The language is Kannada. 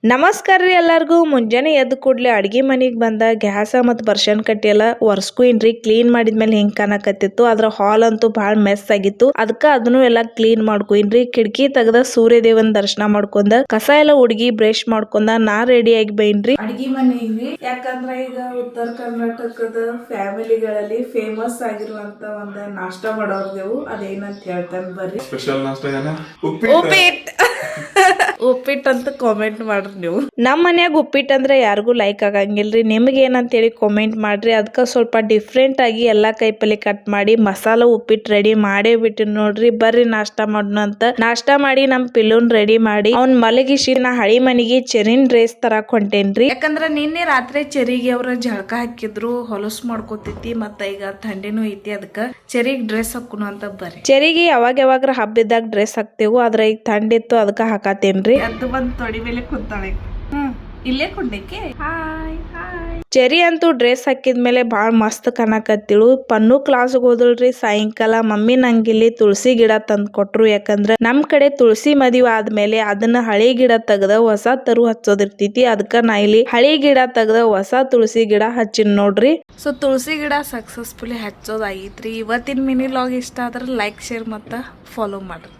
ನಮಸ್ಕಾರ ರೀ ಎಲ್ಲರಿಗೂ. ಮುಂಜಾನೆ ಎದ್ದು ಕೂಡಲೇ ಅಡ್ಗೆ ಮನೆಗೆ ಬಂದ ಗ್ಯಾಸ ಮತ್ತು ಬರ್ಶನ್ ಕಟ್ಟಿ ಎಲ್ಲ ಒರೆಸ್ಕೊಯಿನ್ರಿ. ಕ್ಲೀನ್ ಮಾಡಿದ್ಮೇಲೆ ಹೆಂಗ್ ಕಾಣಕತ್ತಿತ್ತು. ಅದ್ರ ಹಾಲ್ ಅಂತೂ ಭಾಳ ಮೆಸ್ ಆಗಿತ್ತು. ಅದಕ್ಕ ಅದನ್ನು ಎಲ್ಲ ಕ್ಲೀನ್ ಮಾಡ್ಕೊಯಿನ್ರಿ. ಕಿಟಕಿ ತೆಗ್ದ ಸೂರ್ಯದೇವನ್ ದರ್ಶನ ಮಾಡ್ಕೊಂಡ ಕಸ ಎಲ್ಲ ಹುಡುಗಿ ಬ್ರಷ್ ಮಾಡ್ಕೊಂಡ ನಾ ರೆಡಿ ಆಗಿ ಬೈನ್ರಿ ಅಡ್ಗೆ ಮನೆಗೆ. ಯಾಕಂದ್ರ ಈಗ ಉತ್ತರ ಕರ್ನಾಟಕದ ಫ್ಯಾಮಿಲಿಗಳಲ್ಲಿ ಫೇಮಸ್ ಆಗಿರುವಂತ ಒಂದು ನಾಷ್ಟ ಮಾಡೋರ್ದೇವು. ಅದೇನಂತ ಹೇಳ್ತಾನೆ ಬರ್ರಿ. ಸ್ಪೆಷಲ್ ನಾಷ್ಟ ಉಪ್ಪಿಟ್ಟು ಅಂತ ಕಾಮೆಂಟ್ ಮಾಡ್ರಿ ನೀವು. ನಮ್ಮ ಮನ್ಯಾಗ ಉಪ್ಪಿಟ್ಟು ಅಂದ್ರೆ ಯಾರಿಗೂ ಲೈಕ್ ಆಗಂಗಿಲ್ರಿ. ನಿಮ್ಗೆ ಏನಂತ ಹೇಳಿ ಕಾಮೆಂಟ್ ಮಾಡ್ರಿ. ಅದಕ್ಕ ಸ್ವಲ್ಪ ಡಿಫ್ರೆಂಟ್ ಆಗಿ ಎಲ್ಲಾ ಕೈಪಲ್ಲೆ ಕಟ್ ಮಾಡಿ ಮಸಾಲ ಉಪ್ಪಿಟ್ಟು ರೆಡಿ ಮಾಡೇ ಬಿಟ್ಟಿನಿ ನೋಡ್ರಿ. ಬರ್ರಿ ನಾಷ್ಟ ಮಾಡೋಣ ಅಂತ. ನಾಷ್ಟ ಮಾಡಿ ನಮ್ ಪಿಲ್ಲುನ್ ರೆಡಿ ಮಾಡಿ ಅವ್ನ್ ಮಲಗಿಸಿ ನಾ ಹಳಿ ಮನಿಗೆ ಚೆರಿನ್ ಡ್ರೆಸ್ ತರಾಕ್ ಹೊಂಟೇನ್ರಿ. ಯಾಕಂದ್ರ ನಿನ್ನೆ ರಾತ್ರಿ ಚೆರಿಗೆ ಅವ್ರ ಜಳಕ ಹಾಕಿದ್ರು, ಹೊಲಸು ಮಾಡ್ಕೋತೈತಿ. ಮತ್ತ ಈಗ ಥಂಡಿನೂ ಐತಿ. ಅದಕ್ಕ ಚೆರಿಗ್ ಡ್ರೆಸ್ ಹಾಕುನು ಅಂತ ಬರ್ರಿ. ಚೆರಿಗೆ ಯಾವಾಗ್ರ ಹಬ್ಬಿದ್ದಾಗ ಡ್ರೆಸ್ ಹಾಕ್ತೇವು. ಆದ್ರ ಈಗ ಥಂಡಿತ್ತು ಅದಕ್ಕ ಹಾಕಾತೇನ್ರಿ. ಎದ್ದು ಬಂದ್ ತೊಡಿ ಮೇಲೆ ಕುಂತಾಳೆ. ಇಲ್ಲೇ ಕುಂಡಕ್ಕೆ ಚೆರಿ ಅಂತೂ ಡ್ರೆಸ್ ಹಾಕಿದ್ಮೇಲೆ ಬಾಳ ಮಸ್ತ್ ಕಾಣಕತ್ತಿಳು. ಪನ್ನು ಕ್ಲಾಸ್ಗೆ ಹೋದಳ್ರಿ ಸಾಯಂಕಾಲ. ಮಮ್ಮಿ ನಂಗಿಲ್ಲಿ ತುಳಸಿ ಗಿಡ ತಂದ್ ಕೊಟ್ರು. ಯಾಕಂದ್ರ ನಮ್ ಕಡೆ ತುಳಸಿ ಮದುವೆ ಆದ್ಮೇಲೆ ಅದನ್ನ ಹಳೆ ಗಿಡ ತೆಗ್ದ ಹೊಸ ತರು ಹಚ್ಚೋದಿರ್ತೈತಿ. ಅದಕ್ಕ ನಾ ಇಲ್ಲಿ ಹಳೆ ಗಿಡ ತೆಗ್ದ ಹೊಸ ತುಳಸಿ ಗಿಡ ಹಚ್ಚಿನ್ ನೋಡ್ರಿ. ಸೊ ತುಳಸಿ ಗಿಡ ಸಕ್ಸಸ್ಫುಲಿ ಹಚ್ಚೋದಾಗೈತ್ರಿ. ಇವತ್ತಿನ ಮಿನಿ ಲಾಗ್ ಇಷ್ಟ ಆದ್ರ ಲೈಕ್, ಶೇರ್ ಮತ್ತ ಫಾಲೋ ಮಾಡ್ರಿ.